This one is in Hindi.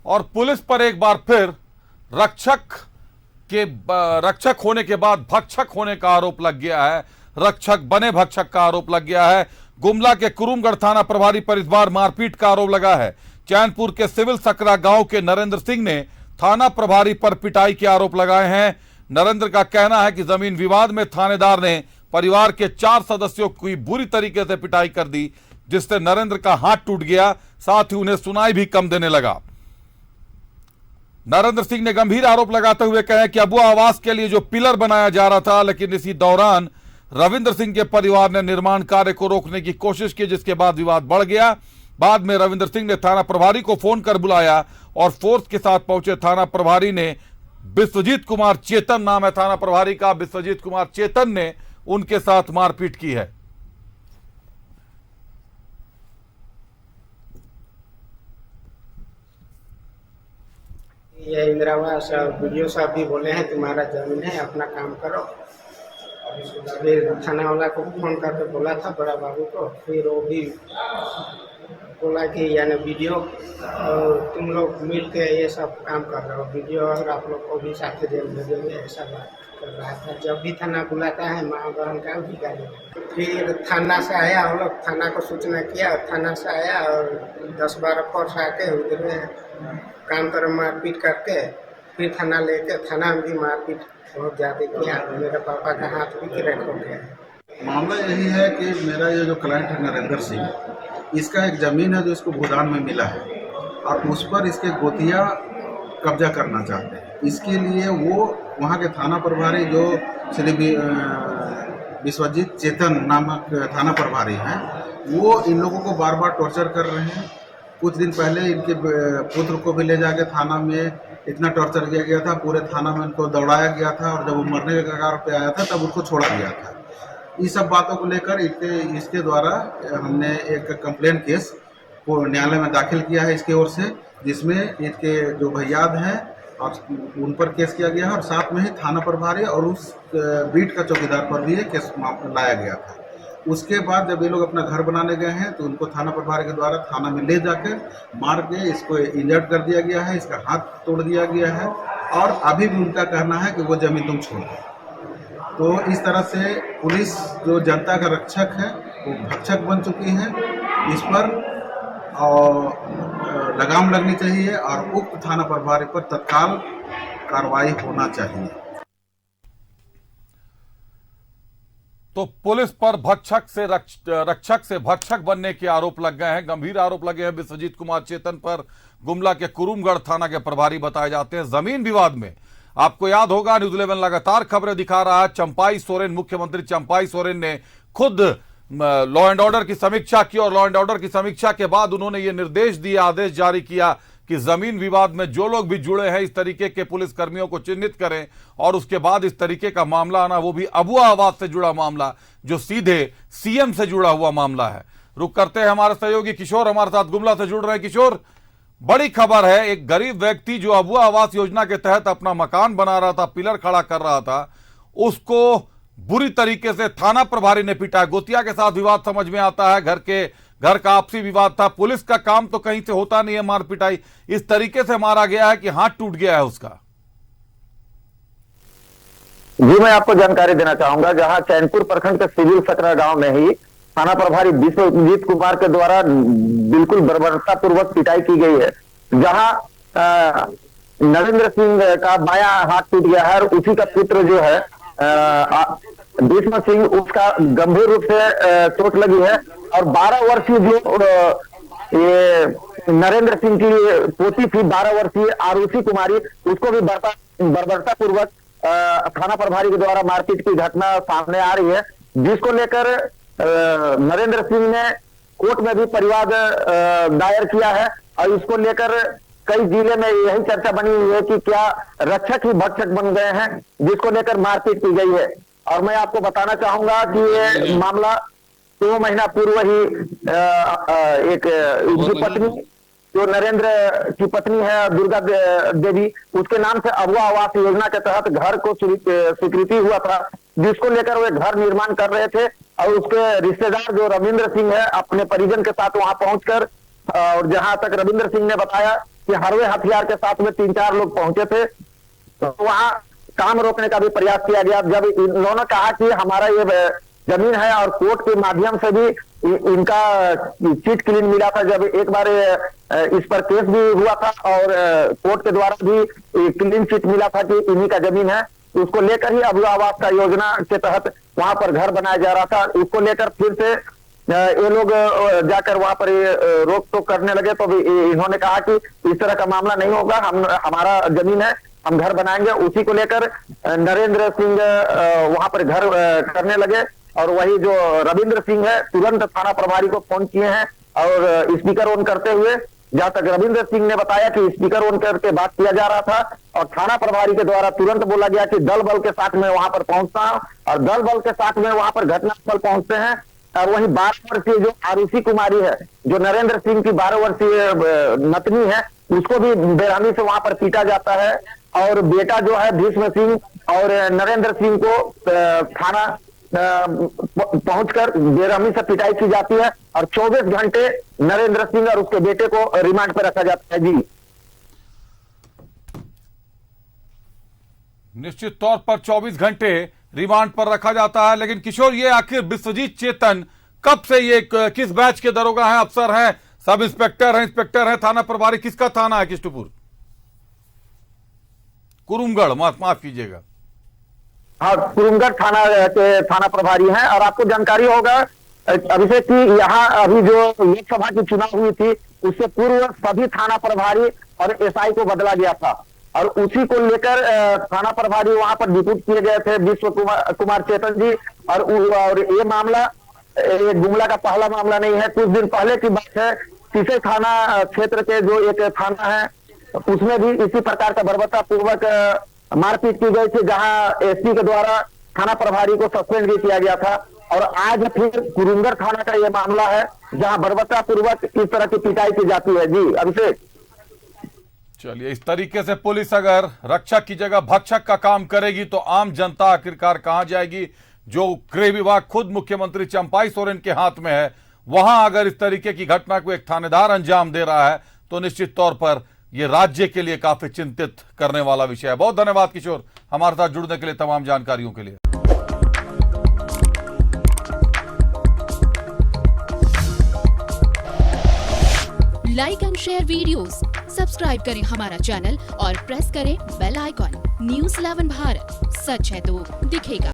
और पुलिस पर एक बार फिर रक्षक होने के बाद भक्षक होने का आरोप लग गया है। रक्षक बने भक्षक का आरोप लग गया है। गुमला के कुरुमगढ़ थाना प्रभारी पर इस बार मारपीट का आरोप लगा है। चैनपुर के सिविल सकरा गांव के नरेंद्र सिंह ने थाना प्रभारी पर पिटाई के आरोप लगाए हैं। नरेंद्र का कहना है कि जमीन विवाद में थानेदार ने परिवार के 4 सदस्यों की बुरी तरीके से पिटाई कर दी, जिससे नरेंद्र का हाथ टूट गया, साथ ही उन्हें सुनाई भी कम देने लगा। नरेंद्र सिंह ने गंभीर आरोप लगाते हुए कहा कि अबुआ आवास के लिए जो पिलर बनाया जा रहा था, लेकिन इसी दौरान रविंद्र सिंह के परिवार ने निर्माण कार्य को रोकने की कोशिश की, जिसके बाद विवाद बढ़ गया। बाद में रविंद्र सिंह ने थाना प्रभारी को फोन कर बुलाया और फोर्स के साथ पहुंचे थाना प्रभारी ने, विश्वजीत कुमार चेतन नाम है थाना प्रभारी का, विश्वजीत कुमार चेतन ने उनके साथ मारपीट की है। ये इंदिरा आवास वीडियो साहब भी बोले हैं तुम्हारा जमीन है, अपना काम करो। फिर थाना वाला को फोन करके बोला था बड़ा बाबू को, फिर वो भी बोला कि यानी वीडियो तुम लोग मिल के ये सब काम कर रहे हो, वीडियो और आप लोग को भी साथ जेल भेजेंगे, ऐसा बात कर रहा था। जब भी थाना बुलाता है माँ बहन का भी गाली। फिर थाना से आया, हम लोग थाना को सूचना किया, थाना से आया और 10-12 फोर्स आके उधर काम कर मारपीट करके फिर थाना लेके, थाना में भी मारपीट बहुत ज़्यादा किया। मेरे पापा का हाथ भी क्रैक हो गया। मामला यही है कि मेरा ये जो क्लाइंट है नरेंद्र सिंह, इसका एक ज़मीन है जो इसको भूदान में मिला है और उस पर इसके गोतिया कब्जा करना चाहते हैं। इसके लिए वो वहाँ के थाना प्रभारी जो श्री विश्वजीत चेतन नामक थाना प्रभारी हैं, वो इन लोगों को बार बार टॉर्चर कर रहे हैं। कुछ दिन पहले इनके पुत्र को भी ले जाके थाना में इतना टॉर्चर किया गया था, पूरे थाना में उनको दौड़ाया गया था और जब वो मरने के कगार पे आया था तब उसको छोड़ा गया था। इस सब बातों को लेकर इसके द्वारा हमने एक कंप्लेंट केस को न्यायालय में दाखिल किया है इसकी ओर से, जिसमें इसके जो भैयाद हैं और उन पर केस किया गया है और साथ में ही थाना प्रभारी और उस बीट का चौकीदार पर भी ये केस लाया गया था। उसके बाद जब ये लोग अपना घर बनाने गए हैं तो उनको थाना प्रभारी के द्वारा थाना में ले जाकर मार के इसको इंजर्ड कर दिया गया है, इसका हाथ तोड़ दिया गया है और अभी भी उनका कहना है कि वो जमीन तुम छोड़ दो। तो इस तरह से पुलिस जो जनता का रक्षक है वो भक्षक बन चुकी है। इस पर लगाम लगनी चाहिए और उक्त थाना प्रभारी पर तत्काल कार्रवाई होना चाहिए। तो पुलिस पर रक्षक से भक्षक बनने के आरोप लग गए हैं। गंभीर आरोप लगे हैं विश्वजीत कुमार चेतन पर। गुमला के कुरुमगढ़ थाना के प्रभारी बताए जाते हैं। जमीन विवाद में आपको याद होगा न्यूज़ 11 लगातार खबरें दिखा रहा है। चंपाई सोरेन, मुख्यमंत्री चंपाई सोरेन ने खुद लॉ एंड ऑर्डर की समीक्षा की और लॉ एंड ऑर्डर की समीक्षा के बाद उन्होंने ये निर्देश दिए, आदेश जारी किया कि जमीन विवाद में जो लोग भी जुड़े हैं इस तरीके के पुलिस कर्मियों को चिन्हित करें और उसके बाद इस तरीके का मामला आना, वो भी अबुआ आवास से जुड़ा मामला जो सीधे सीएम से जुड़ा हुआ मामला है। रुक करते हैं, हमारे सहयोगी किशोर हमारे साथ गुमला से जुड़ रहे हैं। किशोर, बड़ी खबर है, एक गरीब व्यक्ति जो अबुआ आवास योजना के तहत अपना मकान बना रहा था, पिलर खड़ा कर रहा था, उसको बुरी तरीके से थाना प्रभारी ने पीटा। गोतिया के साथ विवाद समझ में आता है, घर का आपसी विवाद था। पुलिस का काम तो कहीं से होता नहीं है मार पिटाई, इस तरीके से मारा गया है कि हाथ टूट गया है उसका। जी, मैं आपको जानकारी देना चाहूंगा, जहां चैनपुर प्रखंड के सिविल सकरा गांव में ही थाना प्रभारी विश्वजीत कुमार के द्वारा बिल्कुल बर्बरता पूर्वक पिटाई की गई है, जहां नरेंद्र सिंह का बायां हाथ टूट गया है और उसी का पुत्र जो है भीष्म सिंह, उसका गंभीर रूप से चोट लगी है और 12 वर्षीय जो ये नरेंद्र सिंह की पोती थी 12 वर्षीय आरुषि कुमारी, उसको भी बर्बरता पूर्वक थाना प्रभारी के द्वारा मारपीट की घटना सामने आ रही है, जिसको लेकर नरेंद्र सिंह ने कोर्ट में भी परिवाद दायर किया है और इसको लेकर कई जिले में यही चर्चा बनी हुई है कि क्या रक्षक ही भक्षक बन गए हैं, जिसको लेकर मारपीट की गई है। और मैं आपको बताना चाहूंगा कि ये मामला 2 महीना पूर्व ही एक उनकी पत्नी जो नरेंद्र की पत्नी है दुर्गा देवी, उसके नाम से अबुआ आवास योजना के तहत घर को स्वीकृति हुआ था, जिसको लेकर वे घर निर्माण कर रहे थे और उसके रिश्तेदार जो रविंद्र सिंह है अपने परिजन के साथ वहां पहुंचकर, और जहां तक रविंद्र सिंह ने बताया कि हरवे हथियार के साथ में 3-4 लोग पहुंचे थे, तो वहां काम रोकने का भी प्रयास किया गया। जब इन्होंने कहा कि हमारा ये जमीन है और कोर्ट के माध्यम से भी इनका चिट क्लीन मिला था, जब एक बार इस पर केस भी हुआ था और कोर्ट के द्वारा भी क्लीन चिट मिला था कि इन्हीं का जमीन है, उसको लेकर ही अभय आवास का योजना के तहत वहां पर घर बनाया जा रहा था। उसको लेकर फिर से ये लोग जाकर वहां पर रोक टोक करने लगे, तो इन्होंने कहा कि इस तरह का मामला नहीं होगा, हमारा जमीन है, हम घर बनाएंगे। उसी को लेकर नरेंद्र सिंह वहां पर घर करने लगे और वही जो रविंद्र सिंह है तुरंत थाना प्रभारी को फोन किए हैं और स्पीकर ऑन करते हुए, जहां तक रविंद्र सिंह ने बताया कि स्पीकर ऑन करके बात किया जा रहा था और थाना प्रभारी के द्वारा तुरंत बोला गया कि दल बल के साथ में वहां पर पहुंचता हूं, और दल बल के साथ में वहां पर घटनास्थल पहुंचते हैं। और वही 12 वर्षीय जो आरुषि कुमारी है, जो नरेंद्र सिंह की 12 वर्षीय नतनी है, उसको भी बेरहमी से वहां पर पीटा जाता है और बेटा जो है भीष्म सिंह और नरेंद्र सिंह को थाना पहुंचकर बेरहमी से पिटाई की जाती है और 24 घंटे नरेंद्र सिंह और उसके बेटे को रिमांड पर रखा जाता है। जी, निश्चित तौर पर 24 घंटे रिमांड पर रखा जाता है। लेकिन किशोर, ये आखिर विश्वजीत चेतन कब से, ये किस बैच के दरोगा हैं, अफसर हैं, सब इंस्पेक्टर हैं, इंस्पेक्टर हैं, थाना प्रभारी किसका थाना है किष्टपुर? कुरुमगढ़, माफ कीजिएगा। हाँ, कुरुमगढ़ थाना के थाना प्रभारी हैं। और आपको जानकारी होगा अभिषेक की यहाँ अभी जो लोकसभा की चुनाव हुई थी उससे पूर्व सभी थाना प्रभारी और एसआई को बदला गया था और उसी को लेकर थाना प्रभारी वहां पर डिप्यूट किए गए थे विश्व कुमार चेतन जी। और ये मामला ये गुमला का पहला मामला नहीं है, कुछ दिन पहले की बात है। तीसरे थाना क्षेत्र के जो एक थाना है उसमें भी इसी प्रकार का बर्बरता पूर्वक मारपीट की गई थी, जहां एसपी के द्वारा थाना प्रभारी को सस्पेंड भी किया गया था। और आज फिर कुरुमगढ़ थाना का ये मामला है जहां बर्बरता पूर्वक इस तरह की पिटाई की जाती है। जी अभिषेक, चलिए, इस तरीके से पुलिस अगर रक्षक की जगह भक्षक का काम करेगी तो आम जनता आखिरकार कहां जाएगी? जो गृह विभाग खुद मुख्यमंत्री चंपाई सोरेन के हाथ में है, वहां अगर इस तरीके की घटना को एक थानेदार अंजाम दे रहा है तो निश्चित तौर पर यह राज्य के लिए काफी चिंतित करने वाला विषय है। बहुत धन्यवाद किशोर, हमारे साथ जुड़ने के लिए, तमाम जानकारियों के लिए। Like and share videos, subscribe करें हमारा चैनल और प्रेस करें बेल आइकॉन। न्यूज़ 11 भारत, सच है तो दिखेगा।